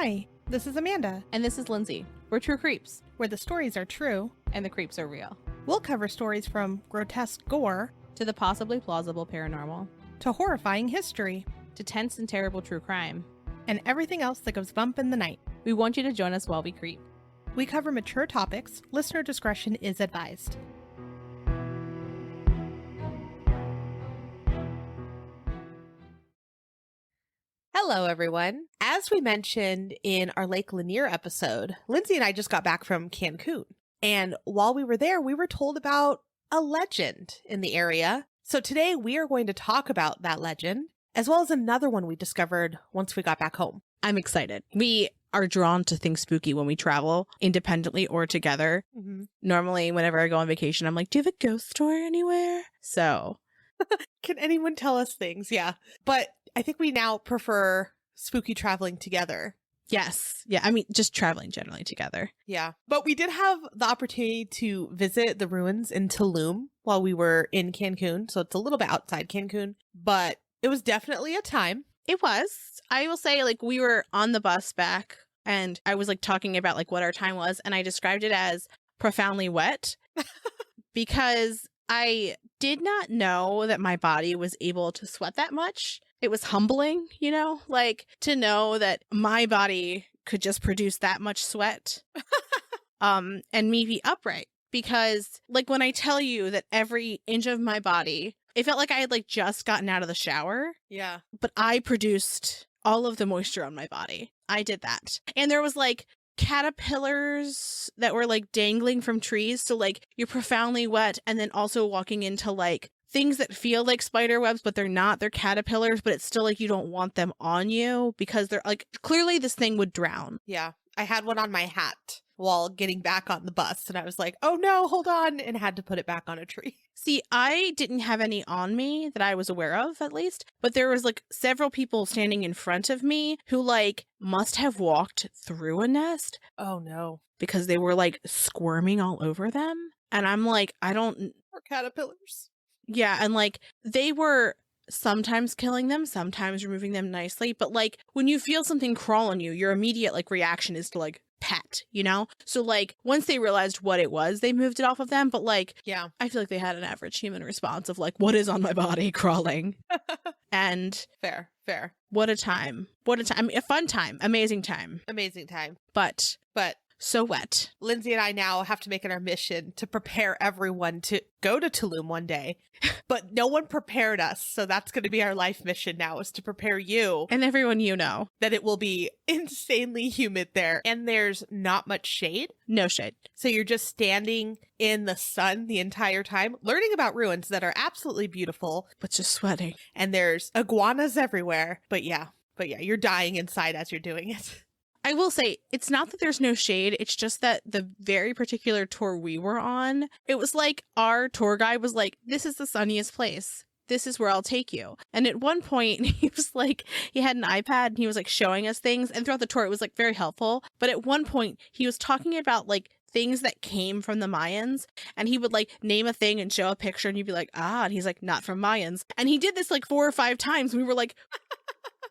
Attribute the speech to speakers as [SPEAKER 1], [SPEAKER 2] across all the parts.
[SPEAKER 1] Hi, this is Amanda.
[SPEAKER 2] And this is Lindsay. We're True Creeps.
[SPEAKER 1] Where the stories are true.
[SPEAKER 2] And the creeps are real.
[SPEAKER 1] We'll cover stories from grotesque gore
[SPEAKER 2] to the possibly plausible paranormal.
[SPEAKER 1] To horrifying history.
[SPEAKER 2] To tense and terrible true crime.
[SPEAKER 1] And everything else that goes bump in the night.
[SPEAKER 2] We want you to join us while we creep.
[SPEAKER 1] We cover mature topics. Listener discretion is advised. Hello, everyone. As we mentioned in our Lake Lanier episode, Lindsay and I just got back from Cancun. And while we were there, we were told about a legend in the area. So today we are going to talk about that legend, as well as another one we discovered once we got back home.
[SPEAKER 2] I'm excited. We are drawn to things spooky when we travel, independently or together.
[SPEAKER 1] Mm-hmm.
[SPEAKER 2] Normally, whenever I go on vacation, I'm like, do you have a ghost story anywhere? So...
[SPEAKER 1] Can anyone tell us things? Yeah. But I think we now prefer spooky traveling together.
[SPEAKER 2] Yes. Yeah. I mean, just traveling generally together.
[SPEAKER 1] Yeah. But we did have the opportunity to visit the ruins in Tulum while we were in Cancun. So it's a little bit outside Cancun, but it was definitely a time.
[SPEAKER 2] It was. I will say, like, we were on the bus back and I was like talking about like what our time was. And I described it as profoundly wet because I did not know that my body was able to sweat that much. It was humbling, you know, like to know that my body could just produce that much sweat and me be upright. Because like when I tell you that every inch of my body, it felt like I had like just gotten out of the shower.
[SPEAKER 1] Yeah.
[SPEAKER 2] But I produced all of the moisture on my body. I did that. And there was like caterpillars that were like dangling from trees. So like you're profoundly wet and then also walking into like things that feel like spider webs, but they're not. They're caterpillars, but it's still like you don't want them on you because they're like clearly this thing would drown.
[SPEAKER 1] Yeah. I had one on my hat while getting back on the bus and I was like, oh no, hold on, and had to put it back on a tree.
[SPEAKER 2] See, I didn't have any on me that I was aware of, at least, but there was like several people standing in front of me who like must have walked through a nest.
[SPEAKER 1] Oh no.
[SPEAKER 2] Because they were like squirming all over them. And I'm like, I don't...
[SPEAKER 1] Or caterpillars.
[SPEAKER 2] Yeah, and like they were sometimes killing them, sometimes removing them nicely, but like when you feel something crawl on you, your immediate like reaction is to like pet, you know? So like once they realized what it was, they moved it off of them, but like
[SPEAKER 1] yeah,
[SPEAKER 2] I feel like they had an average human response of like, what is on my body crawling? And
[SPEAKER 1] fair.
[SPEAKER 2] What a time. I mean, a fun time, amazing time. But so wet.
[SPEAKER 1] Lindsay and I now have to make it our mission to prepare everyone to go to Tulum one day, but no one prepared us. So that's going to be our life mission now, is to prepare you
[SPEAKER 2] and everyone you know
[SPEAKER 1] that it will be insanely humid there and there's not much shade.
[SPEAKER 2] No shade.
[SPEAKER 1] So you're just standing in the sun the entire time, learning about ruins that are absolutely beautiful,
[SPEAKER 2] but just sweating.
[SPEAKER 1] And there's iguanas everywhere. But yeah, you're dying inside as you're doing it.
[SPEAKER 2] I will say, it's not that there's no shade, it's just that the very particular tour we were on, it was like our tour guide was like, this is the sunniest place. This is where I'll take you. And at one point, he was like, he had an iPad and he was like showing us things. And throughout the tour, it was like very helpful. But at one point, he was talking about like things that came from the Mayans. And he would like name a thing and show a picture and you'd be like, ah, and he's like, not from Mayans. And he did this like 4 or 5 times. We were like,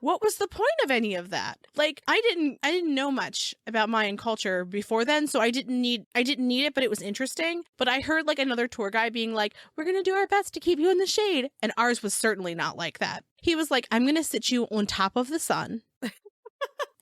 [SPEAKER 2] what was the point of any of that? Like, I didn't know much about Mayan culture before then, so I didn't need it, but it was interesting. But I heard like another tour guide being like, we're going to do our best to keep you in the shade. And ours was certainly not like that. He was like, I'm going to sit you on top of the sun.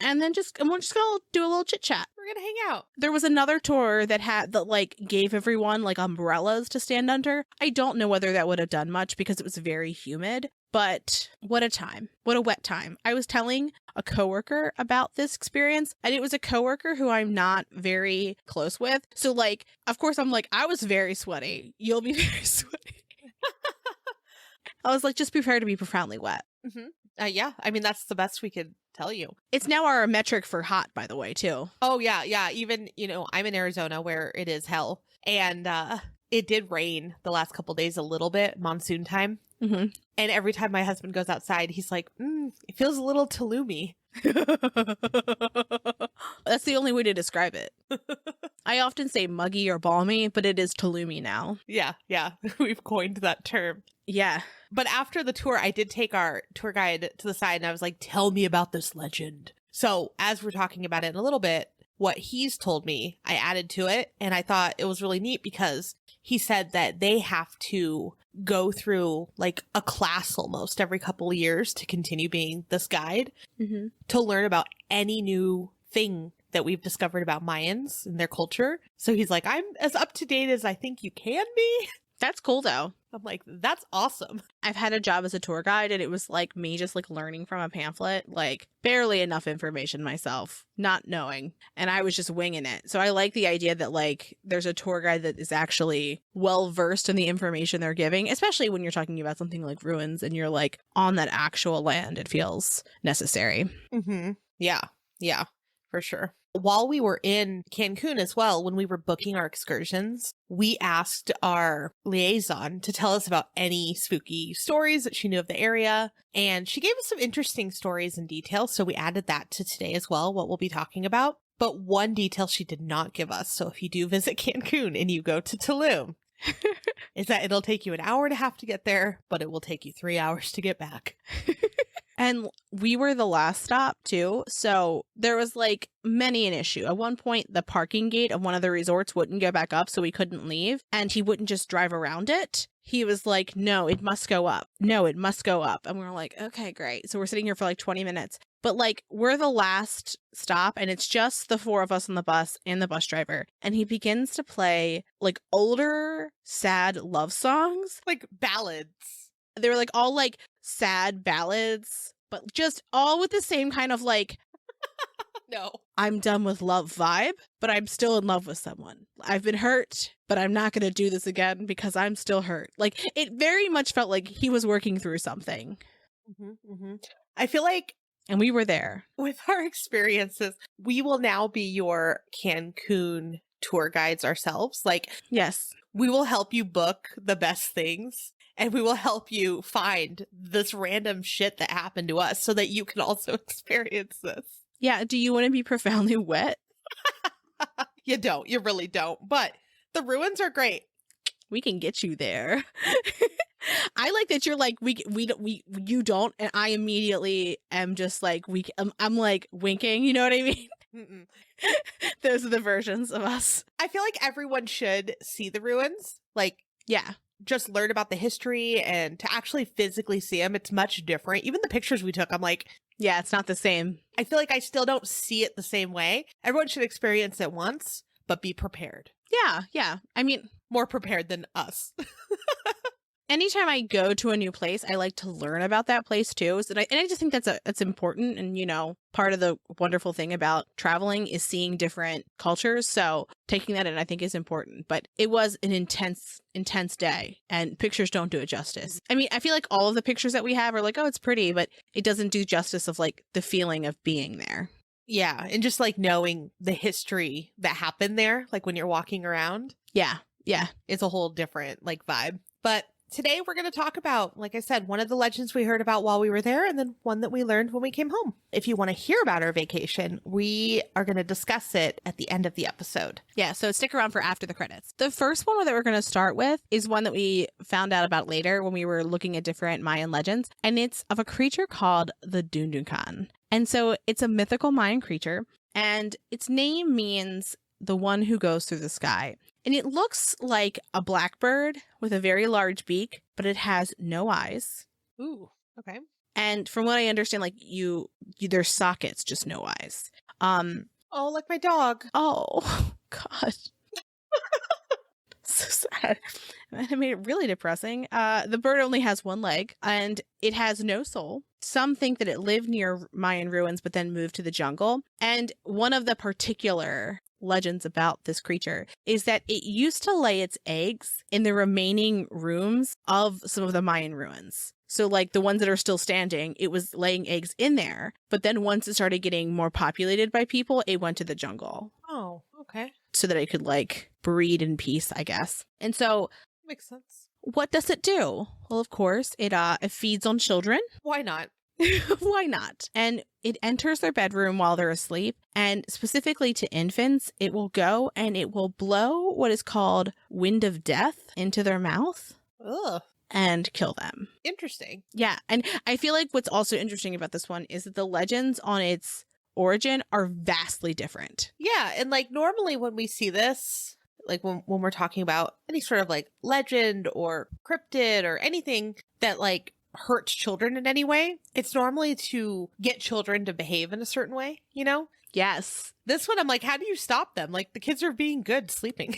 [SPEAKER 2] And then we're just going to do a little chit chat.
[SPEAKER 1] We're going to hang out.
[SPEAKER 2] There was another tour that like gave everyone like umbrellas to stand under. I don't know whether that would have done much because it was very humid. But what a time. What a wet time. I was telling a coworker about this experience, and it was a coworker who I'm not very close with. So, like, of course, I'm like, I was very sweaty. You'll be very sweaty. I was like, just prepare to be profoundly wet.
[SPEAKER 1] Mm-hmm. Yeah. I mean, that's the best we could tell you.
[SPEAKER 2] It's now our metric for hot, by the way, too.
[SPEAKER 1] Oh, yeah. Yeah. Even, I'm in Arizona where it is hell. And it did rain the last couple days a little bit, monsoon time.
[SPEAKER 2] Mm-hmm.
[SPEAKER 1] And every time my husband goes outside, he's like, it feels a little Tulum-y.
[SPEAKER 2] That's the only way to describe it. I often say muggy or balmy, but it is Tulum-y now.
[SPEAKER 1] Yeah. We've coined that term.
[SPEAKER 2] Yeah.
[SPEAKER 1] But after the tour, I did take our tour guide to the side and I was like, tell me about this legend. So as we're talking about it in a little bit, what he's told me, I added to it, and I thought it was really neat because he said that they have to go through like a class almost every couple of years to continue being this guide to learn about any new thing that we've discovered about Mayans and their culture. So he's like, I'm as up to date as I think you can be.
[SPEAKER 2] That's cool though.
[SPEAKER 1] I'm like, that's awesome.
[SPEAKER 2] I've had a job as a tour guide and it was like me just like learning from a pamphlet, like barely enough information myself, not knowing. And I was just winging it. So I like the idea that like there's a tour guide that is actually well versed in the information they're giving, especially when you're talking about something like ruins and you're like on that actual land. It feels necessary.
[SPEAKER 1] Yeah, for sure. While we were in Cancun as well, when we were booking our excursions, we asked our liaison to tell us about any spooky stories that she knew of the area. And she gave us some interesting stories and details. So we added that to today as well, what we'll be talking about. But one detail she did not give us. So if you do visit Cancun and you go to Tulum, is that it'll take you an hour and a half to get there, but it will take you 3 hours to get back.
[SPEAKER 2] And we were the last stop too. So there was like many an issue. At one point, the parking gate of one of the resorts wouldn't go back up, so we couldn't leave. And he wouldn't just drive around it. He was like, no, it must go up. No, it must go up. And we were like, okay, great. So we're sitting here for like 20 minutes. But like, we're the last stop and it's just the four of us on the bus and the bus driver. And he begins to play like older, sad love songs.
[SPEAKER 1] Like ballads.
[SPEAKER 2] They were like all like sad ballads, but just all with the same kind of like,
[SPEAKER 1] no,
[SPEAKER 2] I'm done with love vibe, but I'm still in love with someone. I've been hurt, but I'm not going to do this again because I'm still hurt. Like it very much felt like he was working through something.
[SPEAKER 1] I feel like,
[SPEAKER 2] and we were there.
[SPEAKER 1] With our experiences, we will now be your Cancun tour guides ourselves. Like,
[SPEAKER 2] yes,
[SPEAKER 1] we will help you book the best things. And we will help you find this random shit that happened to us so that you can also experience this.
[SPEAKER 2] Yeah. Do you want to be profoundly wet?
[SPEAKER 1] You don't. You really don't. But the ruins are great.
[SPEAKER 2] We can get you there. I like that you're like, you don't. And I immediately am just like, I'm like winking. You know what I mean? Those are the versions of us.
[SPEAKER 1] I feel like everyone should see the ruins. Like,
[SPEAKER 2] yeah.
[SPEAKER 1] Just learn about the history and to actually physically see them. It's much different. Even the pictures we took, I'm like,
[SPEAKER 2] yeah, it's not the same.
[SPEAKER 1] I feel like I still don't see it the same way. Everyone should experience it once, but be prepared.
[SPEAKER 2] Yeah. I mean,
[SPEAKER 1] more prepared than us.
[SPEAKER 2] Anytime I go to a new place, I like to learn about that place too. So I just think that's important. And, you know, part of the wonderful thing about traveling is seeing different cultures. So taking that in, I think, is important. But it was an intense day and pictures don't do it justice. I mean, I feel like all of the pictures that we have are like, oh, it's pretty, but it doesn't do justice of like the feeling of being there.
[SPEAKER 1] Yeah. And just like knowing the history that happened there, like when you're walking around.
[SPEAKER 2] Yeah.
[SPEAKER 1] It's a whole different like vibe. But today we're going to talk about, like I said, one of the legends we heard about while we were there and then one that we learned when we came home. If you want to hear about our vacation, we are going to discuss it at the end of the episode.
[SPEAKER 2] Yeah, so stick around for after the credits. The first one that we're going to start with is one that we found out about later when we were looking at different Mayan legends, and it's of a creature called the Dtundtuncan. And so it's a mythical Mayan creature, and its name means the one who goes through the sky. And it looks like a blackbird with a very large beak, but it has no eyes.
[SPEAKER 1] Ooh, okay.
[SPEAKER 2] And from what I understand, like there's sockets, just no eyes.
[SPEAKER 1] Oh, like my dog.
[SPEAKER 2] Oh, God. So sad. It made it really depressing. The bird only has one leg and it has no soul. Some think that it lived near Mayan ruins, but then moved to the jungle. And one of the particular legends about this creature is that it used to lay its eggs in the remaining rooms of some of the Mayan ruins. So like the ones that are still standing, it was laying eggs in there. But then once it started getting more populated by people, it went to the jungle.
[SPEAKER 1] Oh, okay.
[SPEAKER 2] So that it could like breed in peace, I guess. And so
[SPEAKER 1] makes sense.
[SPEAKER 2] What does it do? Well, of course, it feeds on children.
[SPEAKER 1] Why not?
[SPEAKER 2] Why not? And it enters their bedroom while they're asleep. And specifically to infants, it will go and it will blow what is called wind of death into their mouth.
[SPEAKER 1] Ugh.
[SPEAKER 2] And kill them.
[SPEAKER 1] Interesting.
[SPEAKER 2] Yeah. And I feel like what's also interesting about this one is that the legends on its origin are vastly different.
[SPEAKER 1] Yeah. And like normally when we see this, like when we're talking about any sort of like legend or cryptid or anything that like hurts children in any way, it's normally to get children to behave in a certain way, you know?
[SPEAKER 2] Yes.
[SPEAKER 1] This one, I'm like, how do you stop them? Like the kids are being good sleeping.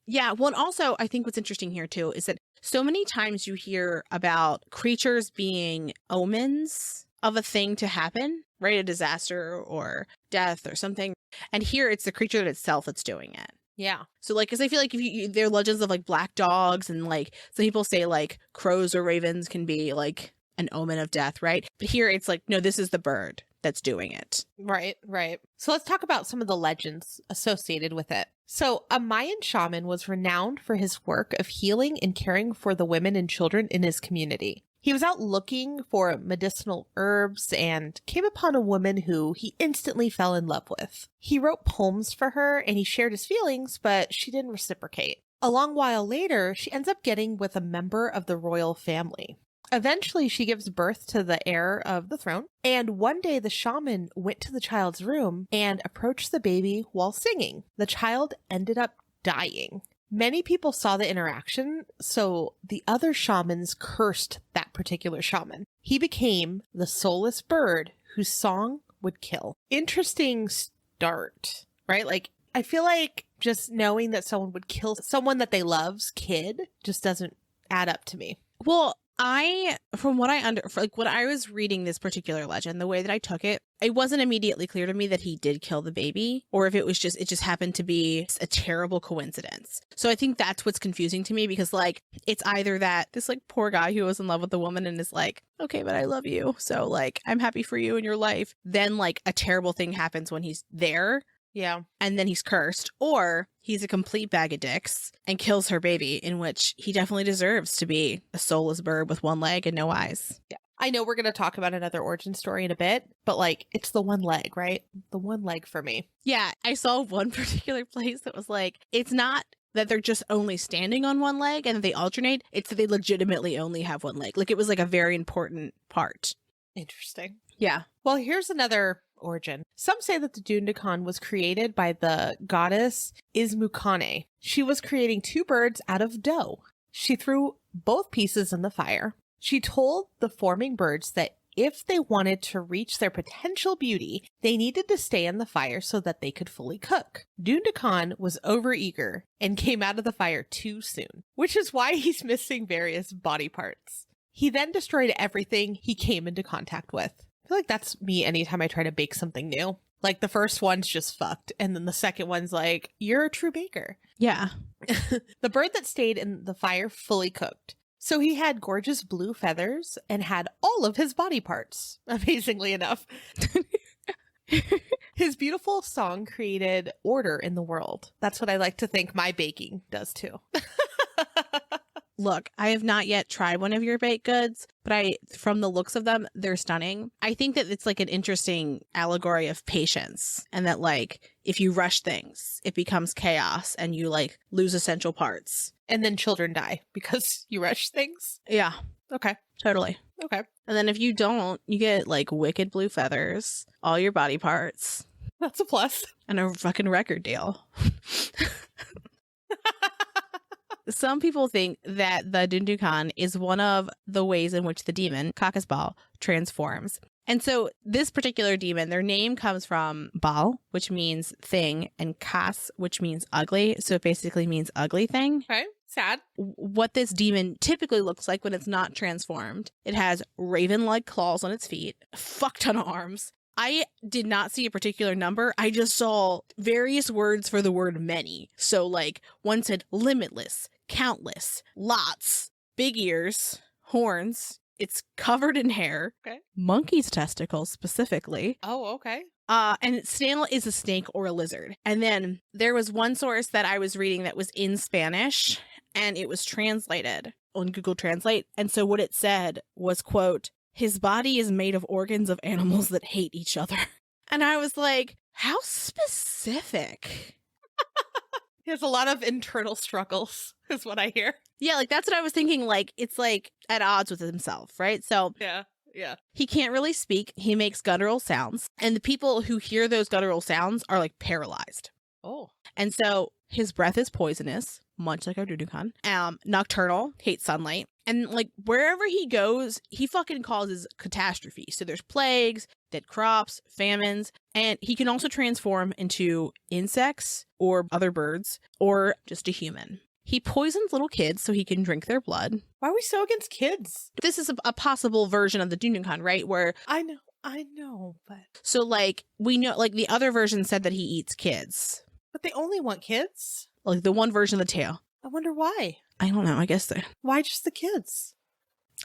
[SPEAKER 2] Yeah. Well, and also, I think what's interesting here, too, is that so many times you hear about creatures being omens of a thing to happen, right? A disaster or death or something. And here it's the creature itself that's doing it.
[SPEAKER 1] Yeah.
[SPEAKER 2] So, like, because I feel like if there are legends of like black dogs and like some people say like crows or ravens can be like an omen of death, right? But here it's like, no, this is the bird that's doing it.
[SPEAKER 1] Right, right. So let's talk about some of the legends associated with it. So a Mayan shaman was renowned for his work of healing and caring for the women and children in his community. He was out looking for medicinal herbs and came upon a woman who he instantly fell in love with. He wrote poems for her and he shared his feelings, but she didn't reciprocate. A long while later, she ends up getting with a member of the royal family. Eventually, she gives birth to the heir of the throne, and one day the shaman went to the child's room and approached the baby while singing. The child ended up dying. Many people saw the interaction, so the other shamans cursed that particular shaman. He became the soulless bird whose song would kill. Interesting start, right? Like, I feel like just knowing that someone would kill someone that they love's kid just doesn't add up to me.
[SPEAKER 2] Well, from what when I was reading this particular legend, the way that I took it, it wasn't immediately clear to me that he did kill the baby or if it just happened to be a terrible coincidence. So I think that's what's confusing to me because like, it's either that this like poor guy who was in love with the woman and is like, okay, but I love you. So like, I'm happy for you in your life. Then like a terrible thing happens when he's there.
[SPEAKER 1] Yeah.
[SPEAKER 2] And then he's cursed, or he's a complete bag of dicks and kills her baby, in which he definitely deserves to be a soulless bird with one leg and no eyes.
[SPEAKER 1] Yeah. I know we're going to talk about another origin story in a bit, but like it's the one leg, right? The one leg for me.
[SPEAKER 2] Yeah. I saw one particular place that was like, it's not that they're just only standing on one leg and they alternate. It's that they legitimately only have one leg. Like it was like a very important part.
[SPEAKER 1] Interesting.
[SPEAKER 2] Yeah.
[SPEAKER 1] Well, here's another origin. Some say that the Dtundtuncan was created by the goddess Ismukane. She was creating two birds out of dough. She threw both pieces in the fire. She told the forming birds that if they wanted to reach their potential beauty, they needed to stay in the fire so that they could fully cook. Dtundtuncan was overeager and came out of the fire too soon, which is why he's missing various body parts. He then destroyed everything he came into contact with. I feel like that's me anytime I try to bake something new. Like the first one's just fucked, and then the second one's like, you're a true baker.
[SPEAKER 2] Yeah.
[SPEAKER 1] The bird that stayed in the fire fully cooked. So he had gorgeous blue feathers and had all of his body parts, amazingly enough. His beautiful song created order in the world. That's what I like to think my baking does too.
[SPEAKER 2] Look, I have not yet tried one of your baked goods, but from the looks of them, they're stunning. I think that it's like an interesting allegory of patience and that like, if you rush things, it becomes chaos and you like lose essential parts.
[SPEAKER 1] And then children die because you rush things?
[SPEAKER 2] Yeah.
[SPEAKER 1] Okay.
[SPEAKER 2] Totally.
[SPEAKER 1] Okay.
[SPEAKER 2] And then if you don't, you get like wicked blue feathers, all your body parts.
[SPEAKER 1] That's a plus.
[SPEAKER 2] And a fucking record deal. Some people think that the Dtundtuncan is one of the ways in which the demon, Kakasbal, transforms. And so this particular demon, their name comes from Bal, which means thing, and Kas, which means ugly. So it basically means ugly thing.
[SPEAKER 1] Okay. Sad.
[SPEAKER 2] What this demon typically looks like when it's not transformed, it has raven-like claws on its feet, a fuck ton of arms. I did not see a particular number. I just saw various words for the word many. So like one said limitless, countless, lots, big ears, horns. It's covered in hair.
[SPEAKER 1] Okay.
[SPEAKER 2] Monkey's testicles specifically.
[SPEAKER 1] Oh, okay.
[SPEAKER 2] And snail is a snake or a lizard. And then there was one source that I was reading that was in Spanish and it was translated on Google Translate. And so what it said was, quote, his body is made of organs of animals that hate each other. And I was like, how specific?
[SPEAKER 1] He has a lot of internal struggles, is what I hear.
[SPEAKER 2] Yeah, like that's what I was thinking. Like, it's like at odds with himself, right? So
[SPEAKER 1] yeah. Yeah.
[SPEAKER 2] He can't really speak. He makes guttural sounds. And the people who hear those guttural sounds are like paralyzed.
[SPEAKER 1] Oh.
[SPEAKER 2] And so his breath is poisonous, much like our Dtundtuncan. Nocturnal, hates sunlight. And like wherever he goes, he fucking causes catastrophe. So there's plagues, dead crops, famines, and he can also transform into insects or other birds or just a human. He poisons little kids so he can drink their blood.
[SPEAKER 1] Why are we so against kids?
[SPEAKER 2] This is a possible version of the Dtundtuncan, right? Where
[SPEAKER 1] I know, but
[SPEAKER 2] so like we know, like the other version said that he eats kids.
[SPEAKER 1] But they only want kids?
[SPEAKER 2] Like the one version of the tale.
[SPEAKER 1] I wonder why.
[SPEAKER 2] I don't know. I guess
[SPEAKER 1] Why just the kids?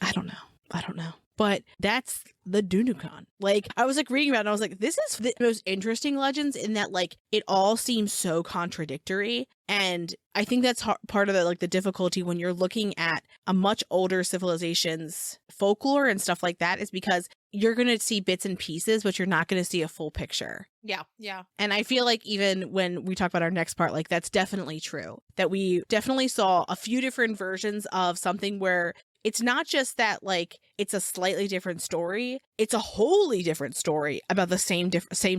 [SPEAKER 2] I don't know. But that's the Dtundtuncan. Like, I was like reading about it and I was like, this is the most interesting legends in that like it all seems so contradictory. And I think that's part of the like the difficulty when you're looking at a much older civilization's folklore and stuff like that is because you're going to see bits and pieces, but you're not going to see a full picture.
[SPEAKER 1] Yeah. Yeah.
[SPEAKER 2] And I feel like even when we talk about our next part, like that's definitely true. That we definitely saw a few different versions of something where it's not just that like it's a slightly different story, it's a wholly different story about the same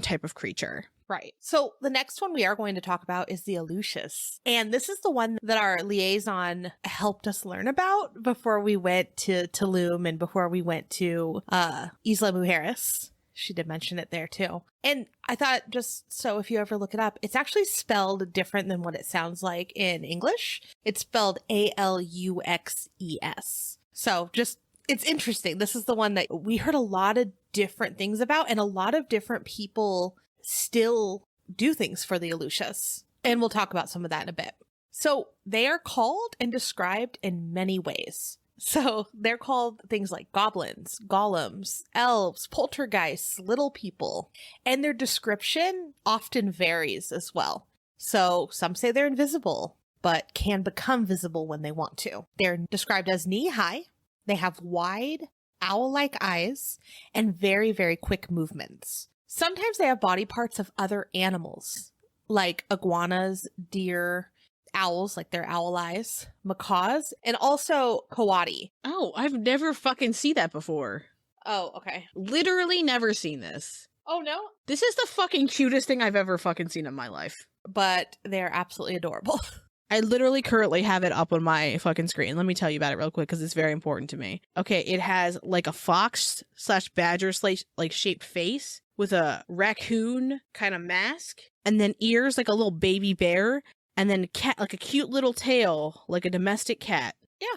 [SPEAKER 2] type of creature.
[SPEAKER 1] Right. So the next one we are going to talk about is the Aluxes. And this is the one that our liaison helped us learn about before we went to Tulum and before we went to Isla Mujeres. She did mention it there too. And I thought just so if you ever look it up, it's actually spelled different than what it sounds like in English. It's spelled Aluxes. So just, it's interesting. This is the one that we heard a lot of different things about, and a lot of different people still do things for the Aluxes. And we'll talk about some of that in a bit. So they are called and described in many ways. So they're called things like goblins, golems, elves, poltergeists, little people, and their description often varies as well. So some say they're invisible, but can become visible when they want to. They're described as knee-high. They have wide, owl-like eyes and very, very quick movements. Sometimes they have body parts of other animals, like iguanas, deer, owls, like their owl eyes, macaws, and also coati.
[SPEAKER 2] Oh, I've never fucking seen that before.
[SPEAKER 1] Oh, okay.
[SPEAKER 2] Literally never seen this.
[SPEAKER 1] Oh, no?
[SPEAKER 2] This is the fucking cutest thing I've ever fucking seen in my life.
[SPEAKER 1] But they're absolutely adorable.
[SPEAKER 2] I literally currently have it up on my fucking screen. Let me tell you about it real quick because it's very important to me. Okay, it has like a fox/badger like shaped face with a raccoon kind of mask, and then ears like a little baby bear, and then cat like a cute little tail like a domestic cat.
[SPEAKER 1] Yeah.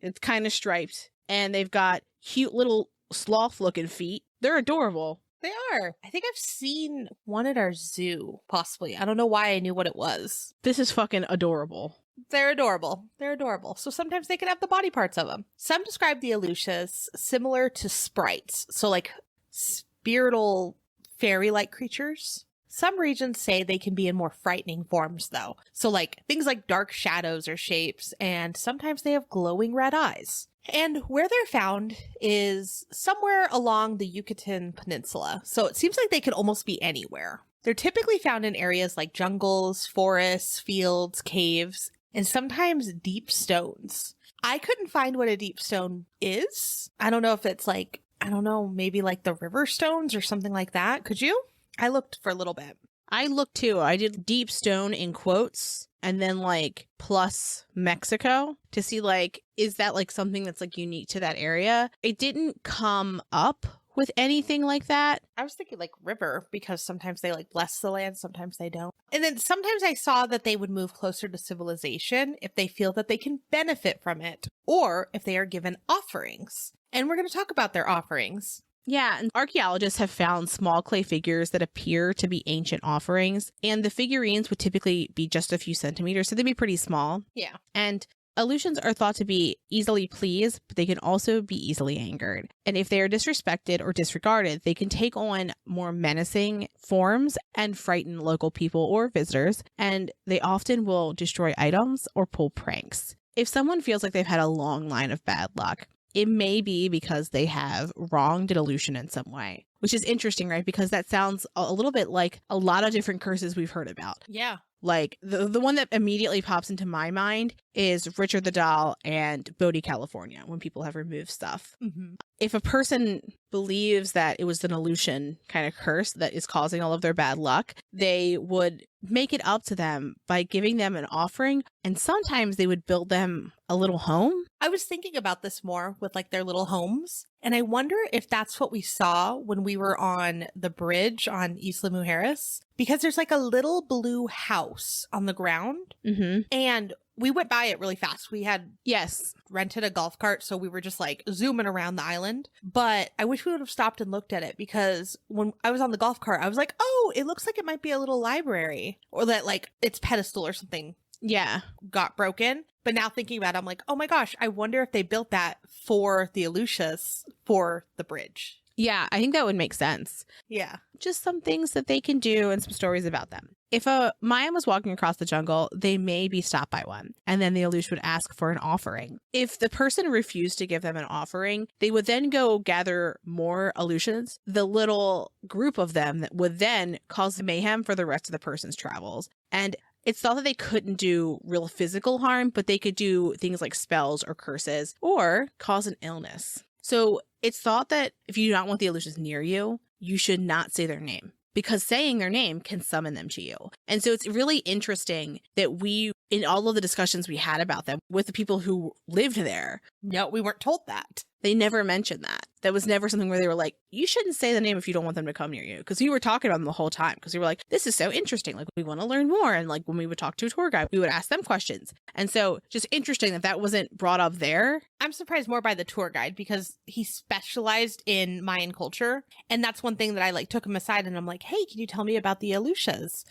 [SPEAKER 2] It's kind of striped, and they've got cute little sloth looking feet. They're adorable.
[SPEAKER 1] They are. I think I've seen one at our zoo, possibly. I don't know why I knew what it was.
[SPEAKER 2] This is fucking adorable.
[SPEAKER 1] They're adorable. They're adorable. So sometimes they can have the body parts of them. Some describe the Aluxes similar to sprites. So like spiritual fairy-like creatures. Some regions say they can be in more frightening forms though. So like things like dark shadows or shapes, and sometimes they have glowing red eyes. And where they're found is somewhere along the Yucatan Peninsula. So it seems like they could almost be anywhere. They're typically found in areas like jungles, forests, fields, caves, and sometimes deep stones. I couldn't find what a deep stone is. I don't know if it's like, maybe like the river stones or something like that. Could you? I looked for a little bit.
[SPEAKER 2] I looked too. I did deep stone in quotes and then like plus Mexico to see like, is that like something that's like unique to that area? It didn't come up with anything like that.
[SPEAKER 1] I was thinking like river because sometimes they like bless the land, sometimes they don't. And then sometimes I saw that they would move closer to civilization if they feel that they can benefit from it or if they are given offerings. And we're going to talk about their offerings.
[SPEAKER 2] Yeah, and archaeologists have found small clay figures that appear to be ancient offerings, and the figurines would typically be just a few centimeters, so they'd be pretty small.
[SPEAKER 1] Yeah.
[SPEAKER 2] And Aleutians are thought to be easily pleased, but they can also be easily angered. And if they are disrespected or disregarded, they can take on more menacing forms and frighten local people or visitors, and they often will destroy items or pull pranks. If someone feels like they've had a long line of bad luck, it may be because they have wronged an Aleutian in some way, which is interesting, right? Because that sounds a little bit like a lot of different curses we've heard about.
[SPEAKER 1] Yeah.
[SPEAKER 2] Like the one that immediately pops into my mind is Richard the Doll and Bodie, California, when people have removed stuff.
[SPEAKER 1] Mm-hmm.
[SPEAKER 2] If a person believes that it was an Aleutian kind of curse that is causing all of their bad luck, they would make it up to them by giving them an offering. And sometimes they would build them a little home.
[SPEAKER 1] I was thinking about this more with like their little homes. And I wonder if that's what we saw when we were on the bridge on Isla Mujeres, because there's like a little blue house on the ground.
[SPEAKER 2] Mm-hmm.
[SPEAKER 1] And we went by it really fast. We had
[SPEAKER 2] Yes.
[SPEAKER 1] rented a golf cart, so we were just like zooming around the island. But I wish we would have stopped and looked at it, because when I was on the golf cart, I was like, oh, it looks like it might be a little library, or that like its pedestal or something
[SPEAKER 2] Yeah.
[SPEAKER 1] got broken. But now thinking about it, I'm like, oh my gosh, I wonder if they built that for the Aluxes for the bridge.
[SPEAKER 2] Yeah, I think that would make sense.
[SPEAKER 1] Yeah.
[SPEAKER 2] Just some things that they can do and some stories about them. If a Mayan was walking across the jungle, they may be stopped by one, and then the Aluxe would ask for an offering. If the person refused to give them an offering, they would then go gather more Aleutians. The little group of them that would then cause mayhem for the rest of the person's travels. And it's thought that they couldn't do real physical harm, but they could do things like spells or curses or cause an illness. So it's thought that if you do not want the Aleutians near you, you should not say their name, because saying their name can summon them to you. And so it's really interesting that we, in all of the discussions we had about them with the people who lived there,
[SPEAKER 1] No, we weren't told that.
[SPEAKER 2] they never mentioned that. That was never something where they were like, you shouldn't say the name if you don't want them to come near you. Because we were talking about them the whole time, because we were like, this is so interesting. Like, we want to learn more. And like, when we would talk to a tour guide, we would ask them questions. And so just interesting that that wasn't brought up there.
[SPEAKER 1] I'm surprised more by the tour guide, because he specialized in Mayan culture. And that's one thing that I like took him aside and I'm like, hey, can you tell me about the Aluxes?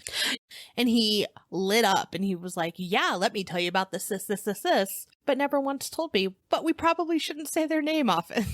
[SPEAKER 1] And he lit up and he was like, yeah, let me tell you about this, but never once told me. But we probably shouldn't say their name often.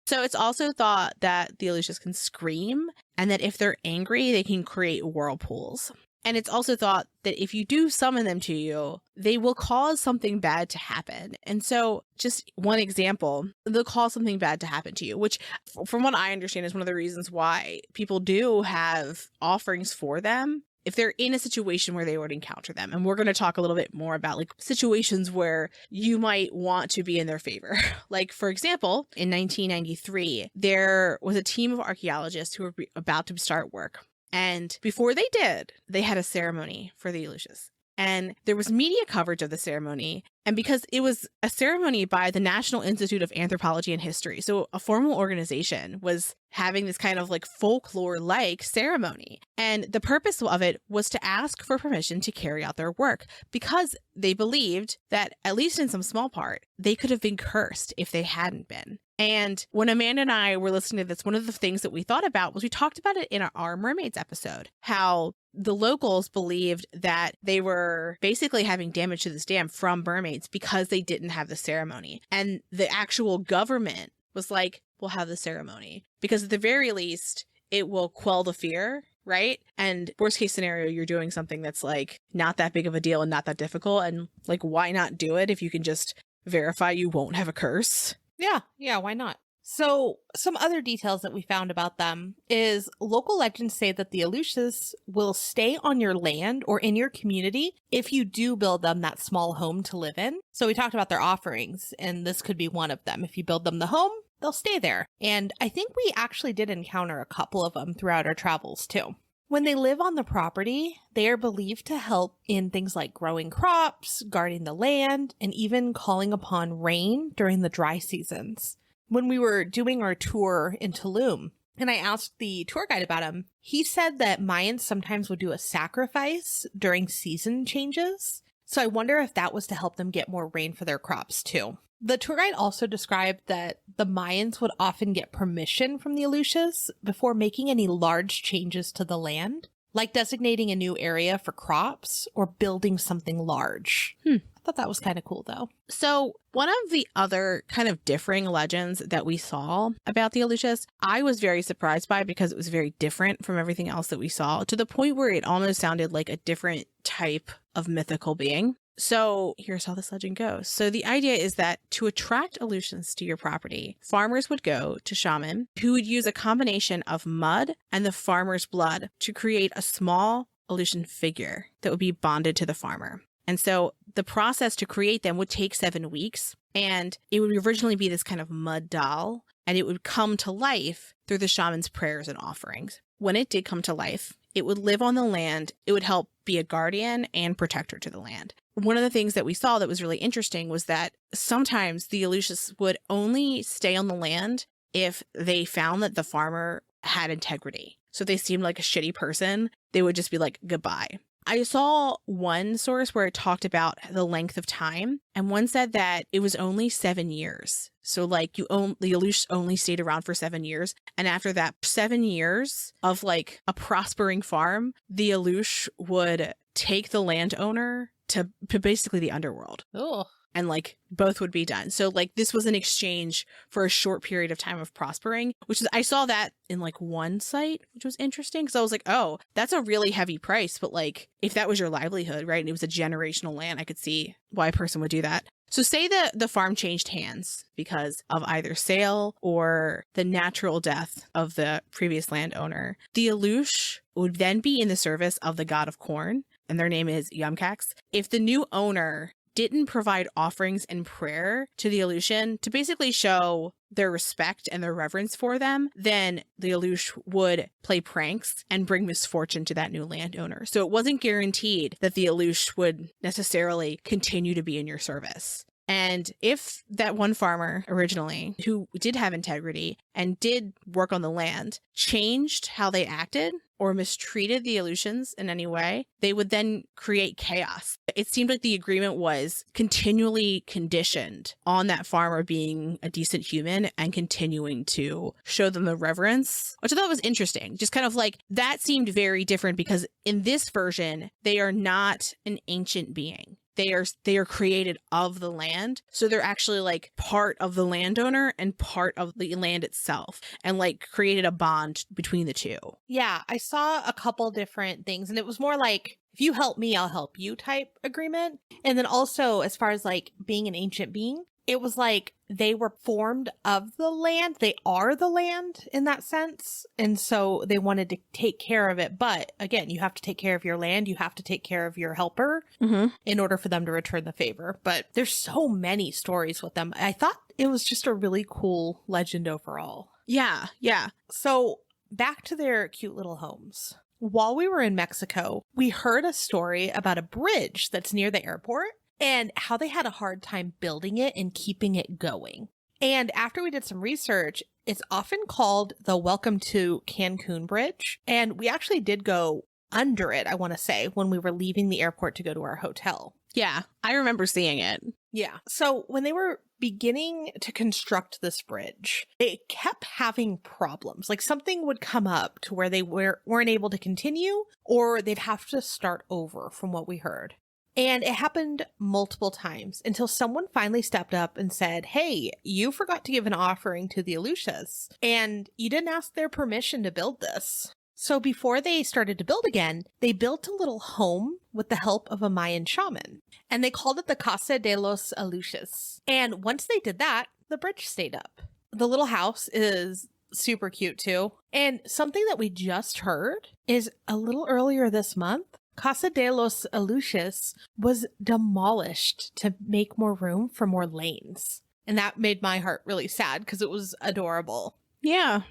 [SPEAKER 2] So it's also thought that the Aleutians can scream, and that if they're angry, they can create whirlpools. And it's also thought that if you do summon them to you, they will cause something bad to happen. And so just one example, they'll cause something bad to happen to you, which from what I understand is one of the reasons why people do have offerings for them if they're in a situation where they would encounter them. And we're going to talk a little bit more about like situations where you might want to be in their favor. Like, for example, in 1993, there was a team of archaeologists who were about to start work. And before they did, they had a ceremony for the Aluxes. And there was media coverage of the ceremony. And because it was a ceremony by the National Institute of Anthropology and History, so a formal organization was having this kind of like folklore-like ceremony. And the purpose of it was to ask for permission to carry out their work, because they believed that, at least in some small part, they could have been cursed if they hadn't been. And when Amanda and I were listening to this, one of the things that we thought about was we talked about it in our Mermaids episode, how the locals believed that they were basically having damage to this dam from mermaids because they didn't have the ceremony. And the actual government was like, we'll have the ceremony, because at the very least, it will quell the fear, right? And worst case scenario, you're doing something that's like not that big of a deal and not that difficult. And like, why not do it if you can just verify you won't have a curse?
[SPEAKER 1] Yeah, why not? So some other details that we found about them is local legends say that the Aluxes will stay on your land or in your community if you do build them that small home to live in. So we talked about their offerings, and this could be one of them. If you build them the home, they'll stay there. And I think we actually did encounter a couple of them throughout our travels too. When they live on the property, they are believed to help in things like growing crops, guarding the land, and even calling upon rain during the dry seasons. When we were doing our tour in Tulum, and I asked the tour guide about him, he said that Mayans sometimes would do a sacrifice during season changes. So I wonder if that was to help them get more rain for their crops too. The tour guide also described that the Mayans would often get permission from the Aluxes before making any large changes to the land, like designating a new area for crops or building something large. I thought that was kind of cool though.
[SPEAKER 2] So one of the other kind of differing legends that we saw about the Aluxes, I was very surprised by, because it was very different from everything else that we saw, to the point where it almost sounded like a different type of mythical being. So here's how this legend goes. So the idea is that to attract Aleutians to your property, farmers would go to shaman who would use a combination of mud and the farmer's blood to create a small Aleutian figure that would be bonded to the farmer. And so the process to create them would take 7 weeks, and it would originally be this kind of mud doll, and it would come to life through the shaman's prayers and offerings. When it did come to life, it would live on the land. It would help be a guardian and protector to the land. One of the things that we saw that was really interesting was that sometimes the Aluxes would only stay on the land if they found that the farmer had integrity. So if they seemed like a shitty person, they would just be like, goodbye. I saw one source where it talked about the length of time, and one said that it was only 7 years. So like the Aluxes only stayed around for 7 years. And after that 7 years of like a prospering farm, the Aluxes would take the landowner to basically the underworld.
[SPEAKER 1] Oh.
[SPEAKER 2] And like both would be done. So like this was an exchange for a short period of time of prospering, which is, I saw that in like one site, which was interesting because I was like, oh, that's a really heavy price. But like if that was your livelihood, right, and it was a generational land, I could see why a person would do that. So say that the farm changed hands because of either sale or the natural death of the previous landowner. The Aluxes would then be in the service of the god of corn, and their name is Yumcax. If the new owner didn't provide offerings and prayer to the Aleutian to basically show their respect and their reverence for them, then the Aluxes would play pranks and bring misfortune to that new landowner. So it wasn't guaranteed that the Aluxes would necessarily continue to be in your service. And if that one farmer originally, who did have integrity and did work on the land, changed how they acted or mistreated the Aleutians in any way, they would then create chaos. It seemed like the agreement was continually conditioned on that farmer being a decent human and continuing to show them the reverence, which I thought was interesting. Just kind of like that seemed very different because in this version, they are not an ancient being. They are created of the land. So they're actually like part of the landowner and part of the land itself, and like created a bond between the two.
[SPEAKER 1] Yeah, I saw a couple different things, and it was more like, if you help me, I'll help you type agreement. And then also, as far as like being an ancient being, it was like they were formed of the land. They are the land in that sense. And so they wanted to take care of it. But again, you have to take care of your land. You have to take care of your helper in order for them to return the favor. But there's so many stories with them. I thought it was just a really cool legend overall.
[SPEAKER 2] Yeah, yeah.
[SPEAKER 1] So back to their cute little homes. While we were in Mexico, we heard a story about a bridge that's near the airport and how they had a hard time building it and keeping it going. And after we did some research, it's often called the Welcome to Cancun Bridge. And we actually did go under it, I want to say, when we were leaving the airport to go to our hotel.
[SPEAKER 2] Yeah, I remember seeing it.
[SPEAKER 1] Yeah. So when they were beginning to construct this bridge, they kept having problems. Like something would come up to where they weren't able to continue, or they'd have to start over from what we heard. And it happened multiple times until someone finally stepped up and said, hey, you forgot to give an offering to the Aluxes, and you didn't ask their permission to build this. So before they started to build again, they built a little home with the help of a Mayan shaman, and they called it the Casa de los Aluxes. And once they did that, the bridge stayed up. The little house is super cute too. And something that we just heard is a little earlier this month, Casa de los Aluxes was demolished to make more room for more lanes. And that made my heart really sad because it was adorable.
[SPEAKER 2] Yeah.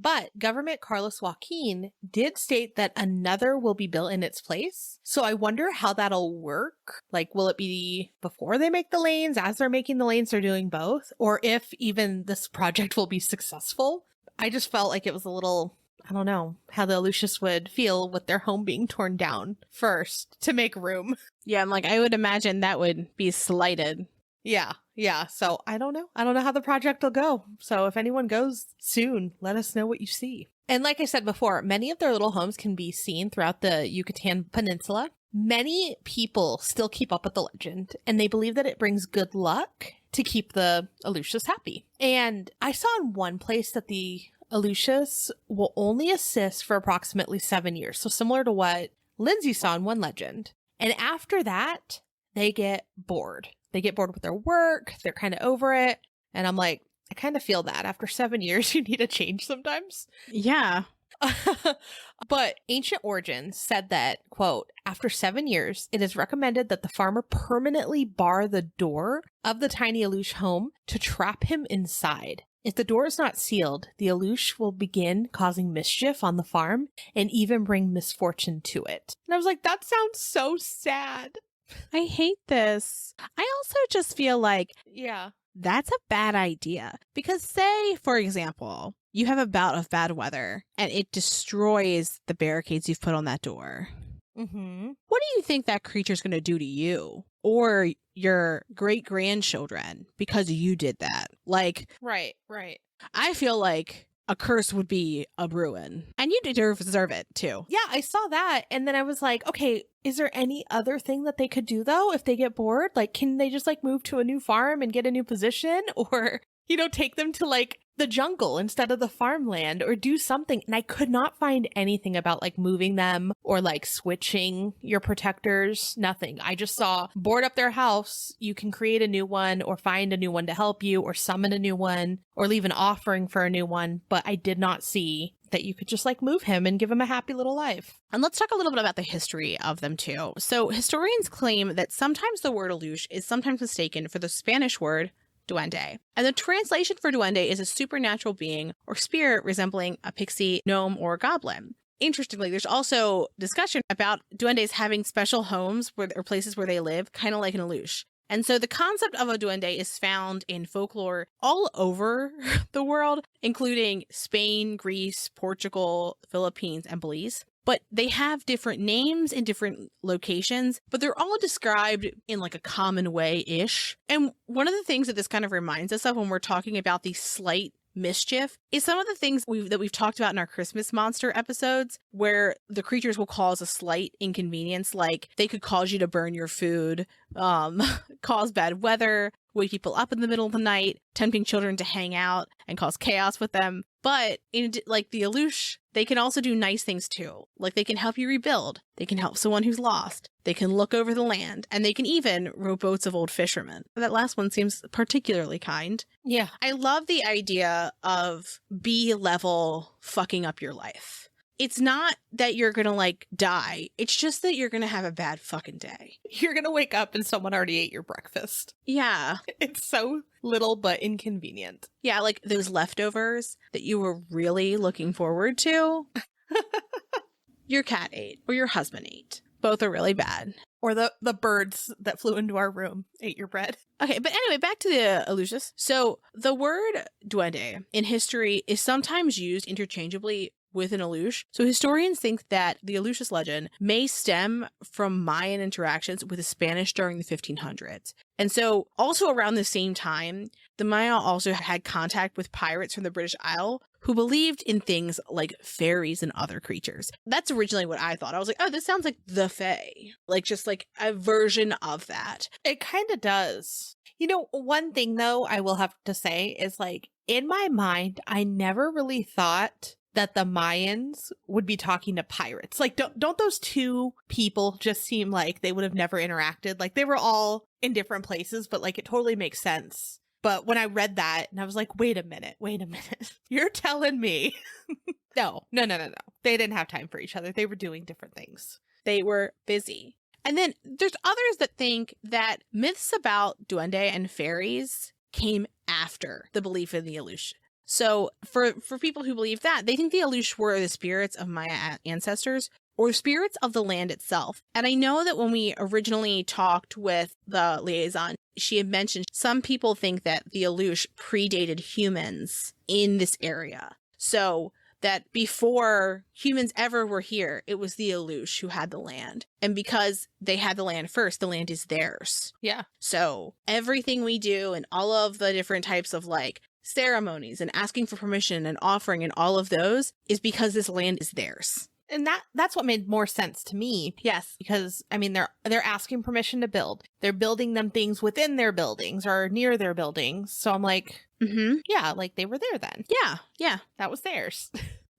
[SPEAKER 1] But Government Carlos Joaquin did state that another will be built in its place. So I wonder how that'll work. Like, will it be before they make the lanes, as they're making the lanes, they're doing both? Or if even this project will be successful? I just felt like it was a little, I don't know, how the Aluxes would feel with their home being torn down first to make room.
[SPEAKER 2] Yeah, I'm like, I would imagine that would be slighted.
[SPEAKER 1] Yeah. So I don't know. I don't know how the project will go. So if anyone goes soon, let us know what you see. And like I said before, many of their little homes can be seen throughout the Yucatan Peninsula. Many people still keep up with the legend, and they believe that it brings good luck to keep the Aluxes happy. And I saw in one place that the Aluxes will only assist for approximately 7 years. So similar to what Lindsay saw in one legend. And after that, they get bored. They get bored with their work. They're kind of over it. And I'm like, I kind of feel that after 7 years, you need a change sometimes.
[SPEAKER 2] Yeah.
[SPEAKER 1] But Ancient Origins said that, quote, after 7 years, it is recommended that the farmer permanently bar the door of the tiny Aluxe home to trap him inside. If the door is not sealed, the Aluxe will begin causing mischief on the farm and even bring misfortune to it. And I was like, that sounds so sad.
[SPEAKER 2] I hate this. I also just feel like
[SPEAKER 1] Yeah.
[SPEAKER 2] that's a bad idea. Because say, for example, you have a bout of bad weather and it destroys the barricades you've put on that door.
[SPEAKER 1] Mm-hmm.
[SPEAKER 2] What do you think that creature's going to do to you or your great-grandchildren because you did that? Like,
[SPEAKER 1] Right.
[SPEAKER 2] I feel like a curse would be a ruin. And you deserve it, too.
[SPEAKER 1] Yeah, I saw that. And then I was like, okay, is there any other thing that they could do, though, if they get bored? Like, can they just, like, move to a new farm and get a new position? Or, you know, take them to, like, the jungle instead of the farmland or do something. And I could not find anything about, like, moving them or, like, switching your protectors. Nothing. I just saw board up their house. You can create a new one or find a new one to help you or summon a new one or leave an offering for a new one. But I did not see that you could just like move him and give him a happy little life.
[SPEAKER 2] And let's talk a little bit about the history of them too. So historians claim that sometimes the word Aluxe is sometimes mistaken for the Spanish word duende. And the translation for duende is a supernatural being or spirit resembling a pixie, gnome, or goblin. Interestingly, there's also discussion about duendes having special homes or places where they live, kind of like an Aluxe. And so the concept of a duende is found in folklore all over the world, including Spain, Greece, Portugal, Philippines, and Belize. But they have different names in different locations, but they're all described in like a common way-ish. And one of the things that this kind of reminds us of when we're talking about the slight mischief is some of the things that we've talked about in our Christmas monster episodes where the creatures will cause a slight inconvenience, like they could cause you to burn your food, cause bad weather, wake people up in the middle of the night, tempting children to hang out and cause chaos with them. But in like the Aluxe, they can also do nice things too. Like they can help you rebuild. They can help someone who's lost. They can look over the land, and they can even row boats of old fishermen. That last one seems particularly kind.
[SPEAKER 1] Yeah.
[SPEAKER 2] I love the idea of B-level fucking up your life. It's not that you're gonna like die. It's just that you're gonna have a bad fucking day.
[SPEAKER 1] You're gonna wake up and someone already ate your breakfast.
[SPEAKER 2] Yeah.
[SPEAKER 1] It's so little but inconvenient.
[SPEAKER 2] Yeah, like those leftovers that you were really looking forward to. Your cat ate or your husband ate. Both are really bad.
[SPEAKER 1] Or the birds that flew into our room ate your bread.
[SPEAKER 2] Okay, but anyway, back to the Aluxes. So the word duende in history is sometimes used interchangeably with an Aluxe. So historians think that the Aluxes legend may stem from Mayan interactions with the Spanish during the 1500s. And so also around the same time, the Maya also had contact with pirates from the British Isle who believed in things like fairies and other creatures. That's originally what I thought. I was like, oh, this sounds like the Fae. Like just like a version of that.
[SPEAKER 1] It kind of does. You know, one thing though, I will have to say is like in my mind, I never really thought that the Mayans would be talking to pirates. Like, don't those two people just seem like they would have never interacted? Like, they were all in different places, but like, it totally makes sense. But when I read that, and I was like, wait a minute. You're telling me. No. They didn't have time for each other. They were doing different things.
[SPEAKER 2] They were busy. And then there's others that think that myths about duende and fairies came after the belief in the Aluxe. So for people who believe that, they think the Aluxe were the spirits of Maya ancestors or spirits of the land itself. And I know that when we originally talked with the liaison, she had mentioned some people think that the Aluxe predated humans in this area. So that before humans ever were here, it was the Aluxe who had the land. And because they had the land first, the land is theirs.
[SPEAKER 1] Yeah.
[SPEAKER 2] So everything we do and all of the different types of like ceremonies and asking for permission and offering and all of those is because this land is theirs.
[SPEAKER 1] And that's what made more sense to me.
[SPEAKER 2] Yes.
[SPEAKER 1] Because I mean they're asking permission to build. They're building them things within their buildings or near their buildings. So I'm like, yeah, like they were there then.
[SPEAKER 2] Yeah.
[SPEAKER 1] That was theirs.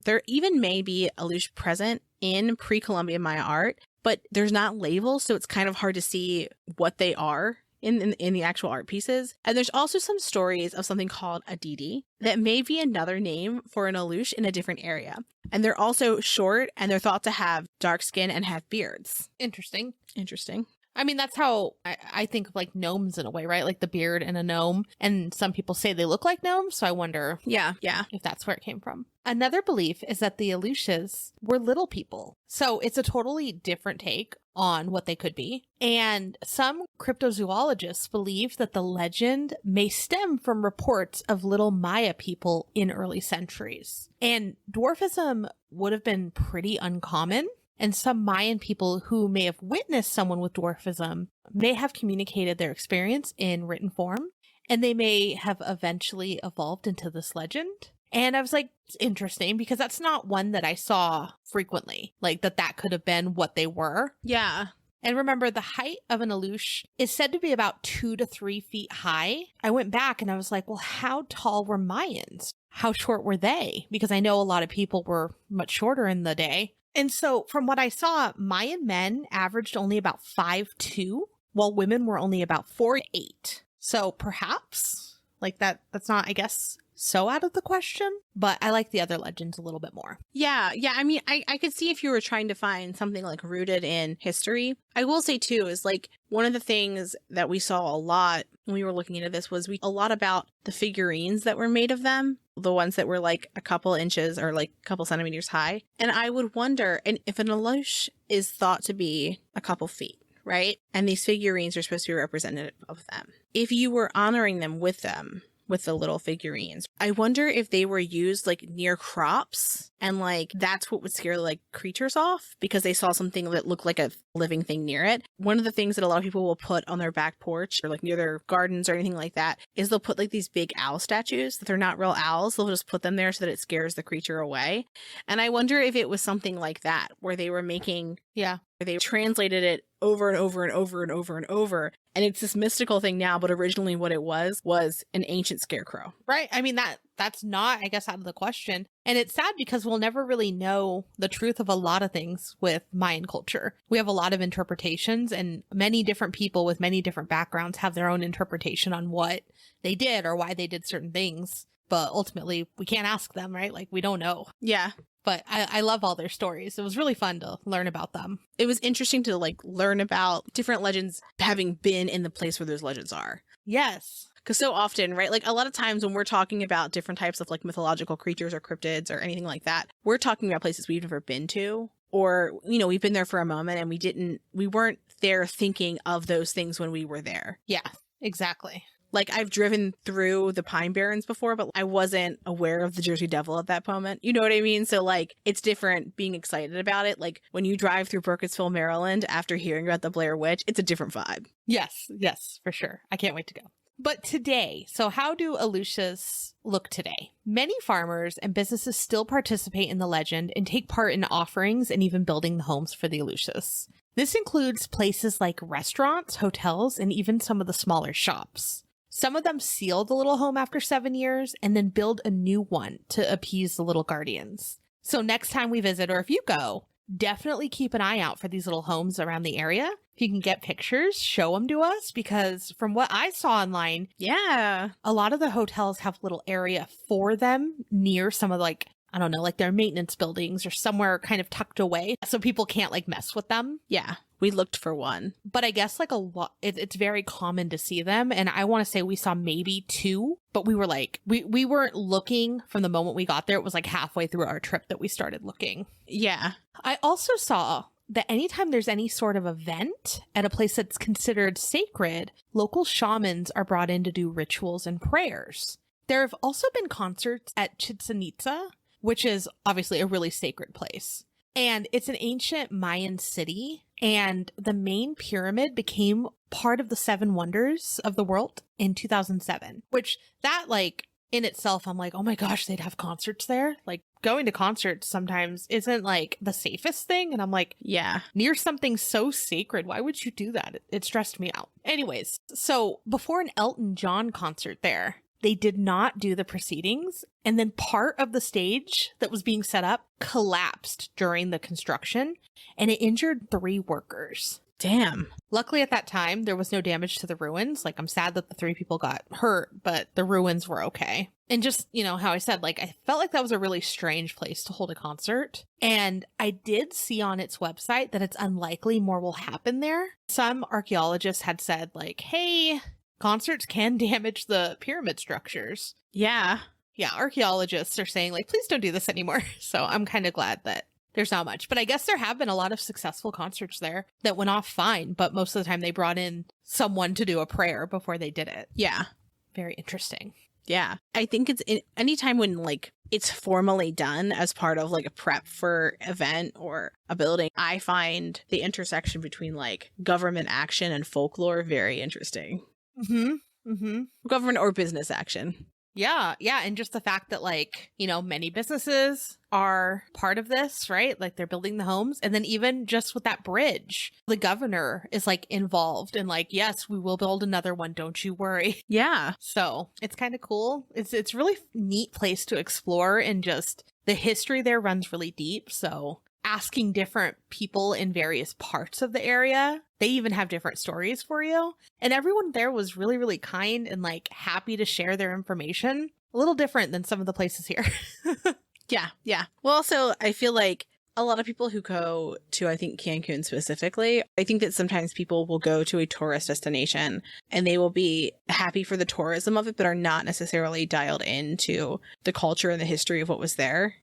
[SPEAKER 2] There even may be Aluxe present in pre-Columbian Maya art, but there's not labels, so it's kind of hard to see what they are in the actual art pieces. And there's also some stories of something called a Didi that may be another name for an Aluxe in a different area. And they're also short, and they're thought to have dark skin and have beards.
[SPEAKER 1] Interesting.
[SPEAKER 2] Interesting.
[SPEAKER 1] I mean, that's how I think of like gnomes in a way, right? Like the beard and a gnome. And some people say they look like gnomes. So I wonder
[SPEAKER 2] Yeah.
[SPEAKER 1] if that's where it came from. Another belief is that the Aluxes were little people. So it's a totally different take on what they could be. And some cryptozoologists believe that the legend may stem from reports of little Maya people in early centuries. And dwarfism would have been pretty uncommon. And some Mayan people who may have witnessed someone with dwarfism may have communicated their experience in written form, and they may have eventually evolved into this legend. And I was like, it's interesting because that's not one that I saw frequently, like that could have been what they were.
[SPEAKER 2] Yeah.
[SPEAKER 1] And remember, the height of an Aluxe is said to be about 2 to 3 feet high. I went back and I was like, well, how tall were Mayans? How short were they? Because I know a lot of people were much shorter in the day. And so from what I saw, Mayan men averaged only about 5'2", while women were only about 4'8". So perhaps like that's not, I guess, so out of the question, but I like the other legends a little bit more.
[SPEAKER 2] Yeah. I mean, I could see if you were trying to find something like rooted in history. I will say too, is like one of the things that we saw a lot when we were looking into this was a lot about the figurines that were made of them, the ones that were like a couple inches or like a couple centimeters high. And I would wonder, and if an Aluxe is thought to be a couple feet, right? And these figurines are supposed to be representative of them. If you were honoring them with the little figurines, I wonder if they were used like near crops, and like that's what would scare like creatures off because they saw something that looked like a living thing near it. One of the things that a lot of people will put on their back porch or like near their gardens or anything like that is they'll put like these big owl statues that they're not real owls. They'll just put them there so that it scares the creature away. And I wonder if it was something like that where they were making, where they translated it over and over and over and over and over. And it's this mystical thing now, but originally what it was an ancient scarecrow.
[SPEAKER 1] Right. I mean, that's not, I guess, out of the question. And it's sad because we'll never really know the truth of a lot of things with Mayan culture. We have a lot of interpretations, and many different people with many different backgrounds have their own interpretation on what they did or why they did certain things. But ultimately, we can't ask them, right? Like, we don't know.
[SPEAKER 2] Yeah.
[SPEAKER 1] But I love all their stories. It was really fun to learn about them.
[SPEAKER 2] It was interesting to like learn about different legends having been in the place where those legends are.
[SPEAKER 1] Yes.
[SPEAKER 2] Because so often, right, like a lot of times when we're talking about different types of like mythological creatures or cryptids or anything like that, we're talking about places we've never been to, or, you know, we've been there for a moment and we weren't there thinking of those things when we were there.
[SPEAKER 1] Yeah, exactly.
[SPEAKER 2] Like I've driven through the Pine Barrens before, but I wasn't aware of the Jersey Devil at that moment. You know what I mean? So like it's different being excited about it. Like when you drive through Burkittsville, Maryland after hearing about the Blair Witch, it's a different vibe.
[SPEAKER 1] Yes, for sure. I can't wait to go. But today, so how do Aluxes look today? Many farmers and businesses still participate in the legend and take part in offerings and even building the homes for the Aluxes. This includes places like restaurants, hotels, and even some of the smaller shops. Some of them seal the little home after 7 years and then build a new one to appease the little guardians. So next time we visit, or if you go, definitely keep an eye out for these little homes around the area. If you can get pictures, show them to us, because from what I saw online,
[SPEAKER 2] yeah,
[SPEAKER 1] a lot of the hotels have little area for them near some of like, I don't know, like their maintenance buildings or somewhere kind of tucked away so people can't like mess with them.
[SPEAKER 2] Yeah, we looked for one.
[SPEAKER 1] But I guess like a lot, it's very common to see them. And I want to say we saw maybe 2, but we were like, we weren't looking from the moment we got there. It was like halfway through our trip that we started looking.
[SPEAKER 2] Yeah.
[SPEAKER 1] I also saw that anytime there's any sort of event at a place that's considered sacred, local shamans are brought in to do rituals and prayers. There have also been concerts at Chichen Itza, which is obviously a really sacred place. And it's an ancient Mayan city, and the main pyramid became part of the 7 wonders of the world in 2007, which that like in itself, I'm like, oh my gosh, they'd have concerts there. Like going to concerts sometimes isn't like the safest thing. And I'm like,
[SPEAKER 2] yeah,
[SPEAKER 1] near something so sacred, why would you do that? It stressed me out. Anyways, so before an Elton John concert there, they did not do the proceedings, and then part of the stage that was being set up collapsed during the construction, and it injured 3 workers.
[SPEAKER 2] Damn.
[SPEAKER 1] Luckily at that time, there was no damage to the ruins. Like, I'm sad that the 3 people got hurt, but the ruins were okay. And just, how I said, like, I felt like that was a really strange place to hold a concert. And I did see on its website that it's unlikely more will happen there. Some archaeologists had said, like, hey, concerts can damage the pyramid structures.
[SPEAKER 2] Yeah.
[SPEAKER 1] Yeah, archaeologists are saying, like, please don't do this anymore. So I'm kind of glad that there's not much. But I guess there have been a lot of successful concerts there that went off fine. But most of the time they brought in someone to do a prayer before they did it.
[SPEAKER 2] Yeah.
[SPEAKER 1] Very interesting.
[SPEAKER 2] Yeah. I think it's anytime when like it's formally done as part of like a prep for event or a building, I find the intersection between like government action and folklore very interesting. Government or business action.
[SPEAKER 1] Yeah. And just the fact that, like, many businesses are part of this, right? Like, they're building the homes. And then even just with that bridge, the governor is, like, involved and like, yes, we will build another one. Don't you worry.
[SPEAKER 2] Yeah.
[SPEAKER 1] So it's kind of cool. It's really neat place to explore, and just the history there runs really deep. So asking different people in various parts of the area, they even have different stories for you. And everyone there was really, really kind and like happy to share their information. A little different than some of the places here.
[SPEAKER 2] Yeah. Well, also, I feel like a lot of people who go to, I think, Cancun specifically, I think that sometimes people will go to a tourist destination and they will be happy for the tourism of it, but are not necessarily dialed into the culture and the history of what was there.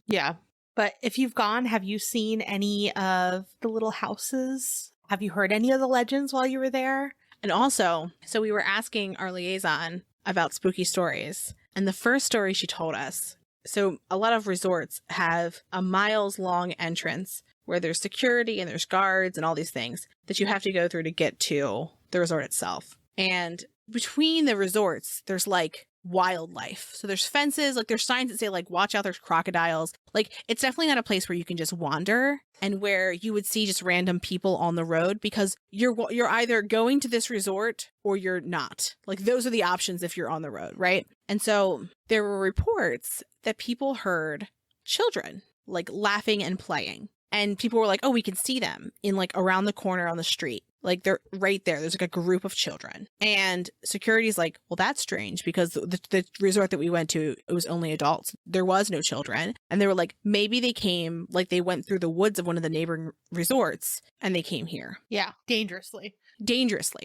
[SPEAKER 1] Yeah. But if you've gone, have you seen any of the little houses? Have you heard any of the legends while you were there?
[SPEAKER 2] And also, so we were asking our liaison about spooky stories. And the first story she told us, so a lot of resorts have a miles-long entrance where there's security and there's guards and all these things that you have to go through to get to the resort itself. And between the resorts, there's like wildlife. So there's fences, like there's signs that say like, watch out, there's crocodiles. Like, it's definitely not a place where you can just wander and where you would see just random people on the road, because you're either going to this resort or you're not. Like, those are the options if you're on the road, right? And so there were reports that people heard children like laughing and playing. And people were like, oh, we can see them in like around the corner on the street. Like, they're right there. There's like a group of children. And security's like, well, that's strange, because the resort that we went to, it was only adults. There was no children. And they were like, maybe they came, like they went through the woods of one of the neighboring resorts and they came here.
[SPEAKER 1] Yeah, dangerously,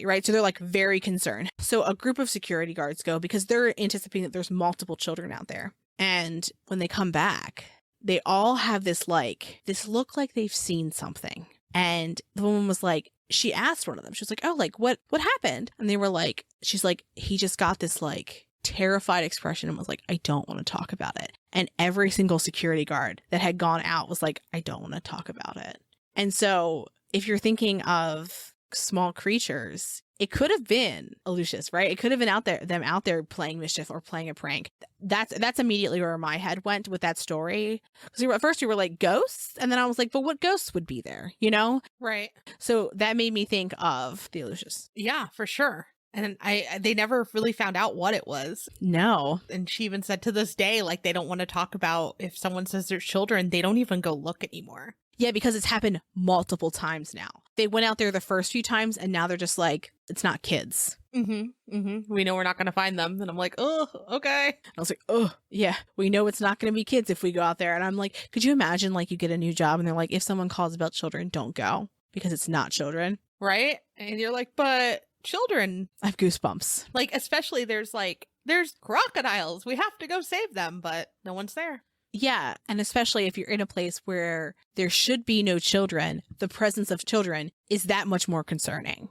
[SPEAKER 2] right? So they're like very concerned. So a group of security guards go because they're anticipating that there's multiple children out there. And when they come back, they all have this look like they've seen something. And the woman was like, she asked one of them, she was like, oh, like what happened? And they were like, she's like, he just got this like terrified expression and was like, I don't want to talk about it. And every single security guard that had gone out was like, I don't want to talk about it. And so if you're thinking of small creatures, it could have been Aluxes, right? It could have been them out there playing mischief or playing a prank. That's immediately where my head went with that story. Because at first we were like, ghosts? And then I was like, but what ghosts would be there,
[SPEAKER 1] Right.
[SPEAKER 2] So that made me think of the Aluxes.
[SPEAKER 1] Yeah, for sure. And they never really found out what it was.
[SPEAKER 2] No.
[SPEAKER 1] And she even said to this day, like, they don't want to talk about, if someone says there's children, they don't even go look anymore.
[SPEAKER 2] Yeah, because it's happened multiple times now. They went out there the first few times and now they're just like, it's not kids.
[SPEAKER 1] We know we're not going to find them. And I'm like, oh, okay.
[SPEAKER 2] And I was like, oh, yeah, we know it's not going to be kids if we go out there. And I'm like, could you imagine like you get a new job and they're like, if someone calls about children, don't go because it's not children.
[SPEAKER 1] Right. And you're like, but children.
[SPEAKER 2] I have goosebumps.
[SPEAKER 1] Like, especially there's crocodiles. We have to go save them, but no one's there.
[SPEAKER 2] Yeah, and especially if you're in a place where there should be no children, the presence of children is that much more concerning.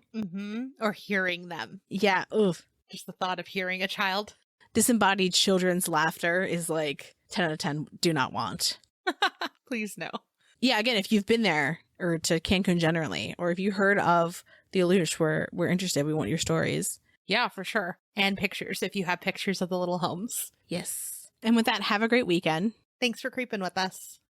[SPEAKER 1] Or hearing them.
[SPEAKER 2] Yeah, oof.
[SPEAKER 1] Just the thought of hearing a child.
[SPEAKER 2] Disembodied children's laughter is like 10 out of 10, do not want.
[SPEAKER 1] Please no.
[SPEAKER 2] Yeah, again, if you've been there, or to Cancun generally, or if you heard of the Aluxes, we're interested. We want your stories.
[SPEAKER 1] Yeah, for sure. And pictures, if you have pictures of the little homes.
[SPEAKER 2] Yes. And with that, have a great weekend.
[SPEAKER 1] Thanks for creeping with us.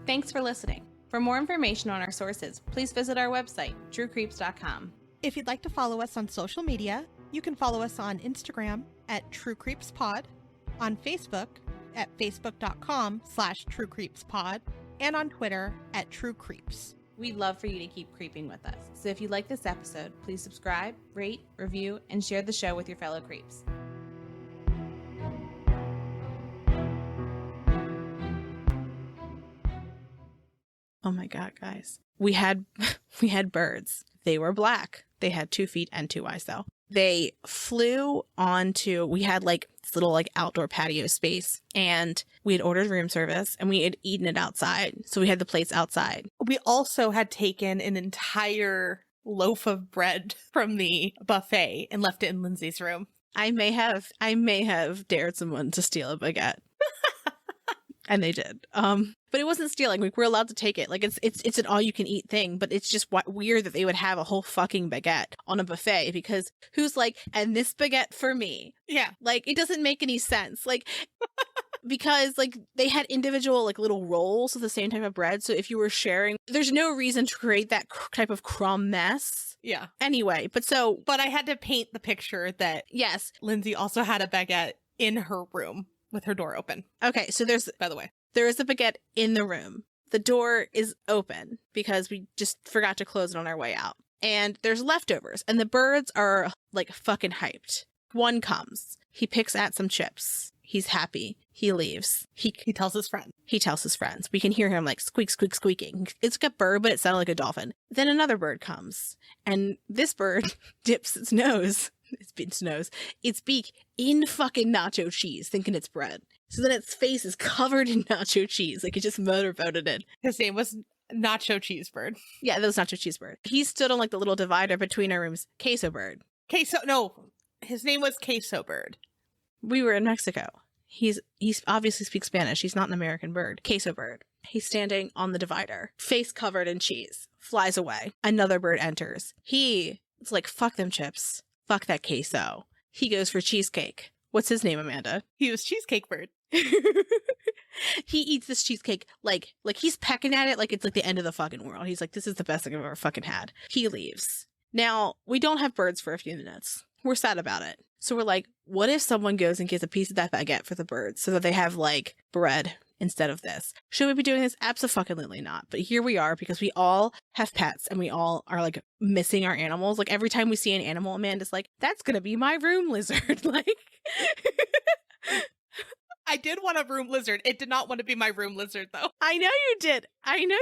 [SPEAKER 2] Thanks for listening. For more information on our sources, please visit our website, truecreeps.com.
[SPEAKER 1] If you'd like to follow us on social media, you can follow us on Instagram at TrueCreepsPod, on Facebook at facebook.com/TrueCreepsPod, and on Twitter at TrueCreeps.
[SPEAKER 2] We'd love for you to keep creeping with us. So if you like this episode, please subscribe, rate, review, and share the show with your fellow creeps. Oh my God, guys. We had birds. They were black. They had 2 feet and 2 eyes though. They flew onto, we had like this little like outdoor patio space, and we had ordered room service and we had eaten it outside. So we had the plates outside.
[SPEAKER 1] We also had taken an entire loaf of bread from the buffet and left it in Lindsay's room.
[SPEAKER 2] I may have dared someone to steal a baguette. And they did. But it wasn't stealing. Like, we're allowed to take it. Like, it's an all-you-can-eat thing. But it's just weird that they would have a whole fucking baguette on a buffet, because who's like, and this baguette for me?
[SPEAKER 1] Yeah.
[SPEAKER 2] Like, it doesn't make any sense. Like, because, like, they had individual, like, little rolls of the same type of bread. So if you were sharing, there's no reason to create that type of crumb mess.
[SPEAKER 1] Yeah.
[SPEAKER 2] Anyway, but
[SPEAKER 1] I had to paint the picture that,
[SPEAKER 2] yes,
[SPEAKER 1] Lindsay also had a baguette in her room with her door open.
[SPEAKER 2] Okay, so
[SPEAKER 1] by the way,
[SPEAKER 2] there is a baguette in the room. The door is open because we just forgot to close it on our way out. And there's leftovers, and the birds are like fucking hyped. One comes. He picks at some chips. He's happy. He leaves. He
[SPEAKER 1] tells his friend.
[SPEAKER 2] He tells his friends. We can hear him like squeak, squeak, squeaking. It's like a bird, but it sounded like a dolphin. Then another bird comes, and this bird dips its beak in fucking nacho cheese, thinking it's bread. So then its face is covered in nacho cheese, like it just motorboated it.
[SPEAKER 1] His name was Nacho Cheesebird.
[SPEAKER 2] Yeah, that was Nacho Cheesebird. He stood on like the little divider between our rooms. Queso Bird.
[SPEAKER 1] No, his name was Queso Bird.
[SPEAKER 2] We were in Mexico. He's obviously speaks Spanish. He's not an American bird. Queso Bird. He's standing on the divider, face covered in cheese, flies away. Another bird enters. It's like, fuck them chips. Fuck that queso. He goes for cheesecake. What's his name, Amanda?
[SPEAKER 1] He was Cheesecake Bird.
[SPEAKER 2] He eats this cheesecake like he's pecking at it like it's like the end of the fucking world. He's like, this is the best thing I've ever fucking had. He leaves. Now, we don't have birds for a few minutes. We're sad about it. So we're like, what if someone goes and gets a piece of that baguette for the birds so that they have like bread instead of this? Should we be doing this? Absolutely not. But here we are, because we all have pets and we all are like missing our animals. Like every time we see an animal, Amanda's like, that's going to be my room lizard. Like,
[SPEAKER 1] I did want a room lizard. It did not want to be my room lizard, though.
[SPEAKER 2] I know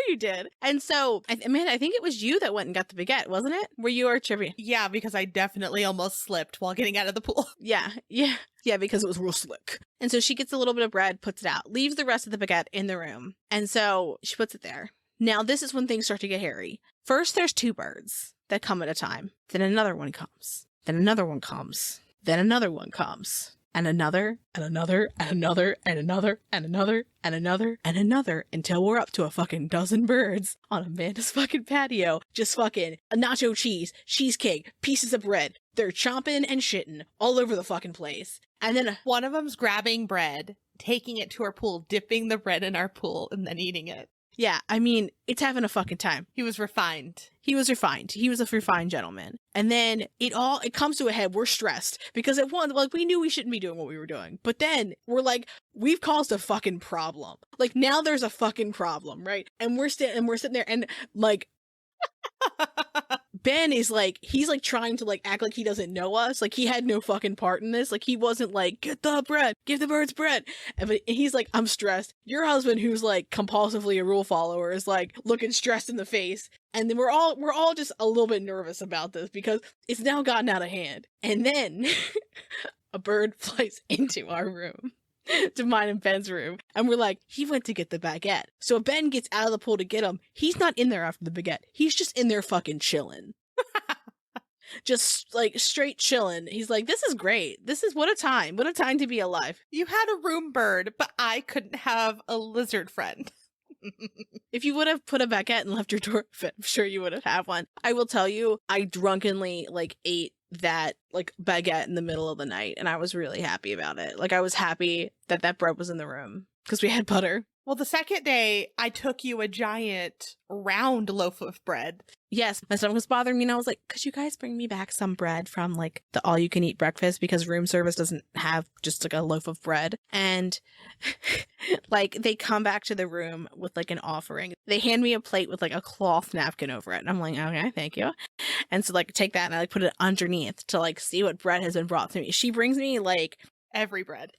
[SPEAKER 2] you did. And so, Amanda, I think it was you that went and got the baguette, wasn't it? Were you our trivia?
[SPEAKER 1] Yeah, because I definitely almost slipped while getting out of the pool.
[SPEAKER 2] Yeah, because it was real slick. And so she gets a little bit of bread, puts it out, leaves the rest of the baguette in the room. And so she puts it there. Now, this is when things start to get hairy. First, there's 2 birds that come at a time. Then another one comes. Then another one comes. Then another one comes. And another, and another, and another, and another, and another, and another, and another, until we're up to a fucking dozen birds on Amanda's fucking patio. Just fucking nacho cheese, cheesecake, pieces of bread. They're chomping and shitting all over the fucking place. And then
[SPEAKER 1] one of them's grabbing bread, taking it to our pool, dipping the bread in our pool, and then eating it.
[SPEAKER 2] Yeah, I mean, it's having a fucking time.
[SPEAKER 1] He was refined.
[SPEAKER 2] He was a refined gentleman. And then it comes to a head. We're stressed because at one, like, we knew we shouldn't be doing what we were doing. But then we're like, we've caused a fucking problem. Like, now there's a fucking problem, right? And we're sitting there and like Ben is like, he's like trying to like act like he doesn't know us. Like, he had no fucking part in this. Like, he wasn't like, get the bread, give the birds bread. And he's like, I'm stressed. Your husband, who's like compulsively a rule follower, is like looking stressed in the face. And then we're all just a little bit nervous about this because it's now gotten out of hand. And then a bird flies into our room. To mine and Ben's room. And we're like, he went to get the baguette. So Ben gets out of the pool to get him. He's not in there after the baguette. He's just in there fucking chilling. Just like straight chilling. He's like, this is great. This is what a time to be alive.
[SPEAKER 1] You had a room bird, but I couldn't have a lizard friend.
[SPEAKER 2] If you would have put a baguette and left your door open, I'm sure you would have had one. I will tell you, I drunkenly like ate that like baguette in the middle of the night, and I was really happy about it. Like, I was happy that bread was in the room. because we had butter.
[SPEAKER 1] Well, the second day, I took you a giant round loaf of bread.
[SPEAKER 2] Yes, my stomach was bothering me, and I was like, could you guys bring me back some bread from, like, the all-you-can-eat breakfast, because room service doesn't have just, like, a loaf of bread. And, like, they come back to the room with, like, an offering. They hand me a plate with, like, a cloth napkin over it, and I'm like, okay, thank you. And so, like, take that, and I, like, put it underneath to, like, see what bread has been brought to me. She brings me, like...
[SPEAKER 1] Every bread.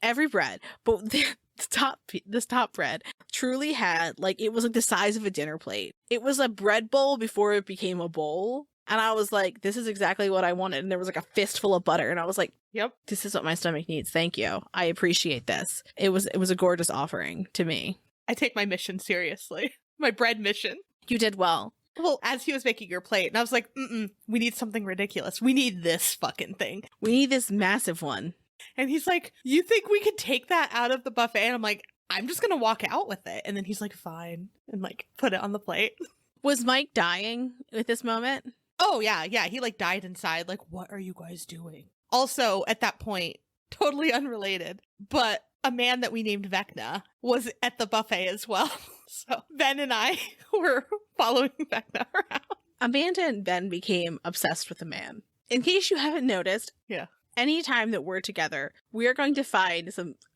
[SPEAKER 2] But this top bread truly had, like, it was like the size of a dinner plate. It was a bread bowl before it became a bowl. And I was like, this is exactly what I wanted. And there was like a fistful of butter. And I was like,
[SPEAKER 1] yep,
[SPEAKER 2] this is what my stomach needs. Thank you. I appreciate this. It was a gorgeous offering to me.
[SPEAKER 1] I take my mission seriously. My bread mission.
[SPEAKER 2] You did well.
[SPEAKER 1] Well, as he was making your plate, and I was like, we need something ridiculous. We need this fucking thing.
[SPEAKER 2] We need this massive one.
[SPEAKER 1] And he's like, you think we could take that out of the buffet? And I'm like, I'm just going to walk out with it. And then he's like, fine. And like, put it on the plate.
[SPEAKER 2] Was Mike dying at this moment?
[SPEAKER 1] Oh, yeah. Yeah. He like died inside. Like, what are you guys doing? Also, at that point, totally unrelated, but a man that we named Vecna was at the buffet as well. So Ben and I were following Vecna around.
[SPEAKER 2] Amanda and Ben became obsessed with the man. In case you haven't noticed.
[SPEAKER 1] Yeah.
[SPEAKER 2] Anytime that we're together, we are going to find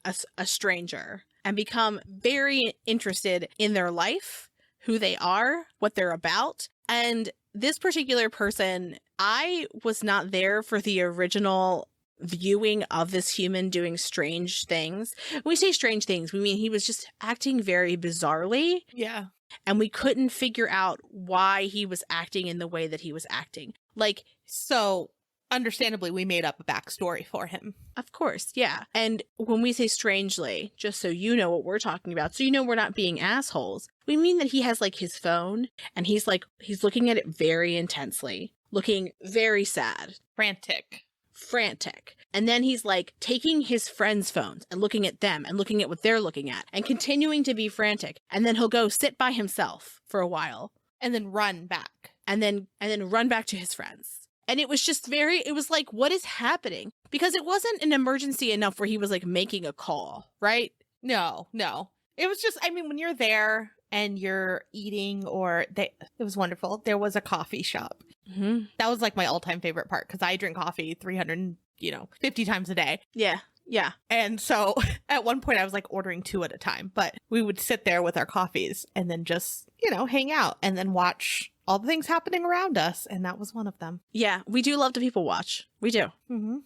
[SPEAKER 2] a stranger and become very interested in their life, who they are, what they're about. And this particular person, I was not there for the original viewing of this human doing strange things. When we say strange things, we mean he was just acting very bizarrely.
[SPEAKER 1] Yeah.
[SPEAKER 2] And we couldn't figure out why he was acting in the way that he was acting. Like,
[SPEAKER 1] so... understandably, we made up a backstory for him.
[SPEAKER 2] Of course, yeah. And when we say strangely, just so you know what we're talking about, so you know we're not being assholes, we mean that he has, like, his phone, and he's looking at it very intensely, looking very sad. Frantic. And then he's, like, taking his friends' phones and looking at them and looking at what they're looking at and continuing to be frantic. And then he'll go sit by himself for a while.
[SPEAKER 1] And then run back.
[SPEAKER 2] And then run back to his friends. And it was just it was like, what is happening? Because it wasn't an emergency enough where he was like making a call, right?
[SPEAKER 1] No. It was just, I mean, when you're there and you're eating it was wonderful. There was a coffee shop.
[SPEAKER 2] Mm-hmm.
[SPEAKER 1] That was like my all-time favorite part because I drink coffee 350 times a day.
[SPEAKER 2] Yeah.
[SPEAKER 1] And so at one point I was like ordering 2 at a time, but we would sit there with our coffees and then just, hang out and then watch all the things happening around us. And that was one of them.
[SPEAKER 2] Yeah, we do love to people watch. We do.
[SPEAKER 1] Mm-hmm.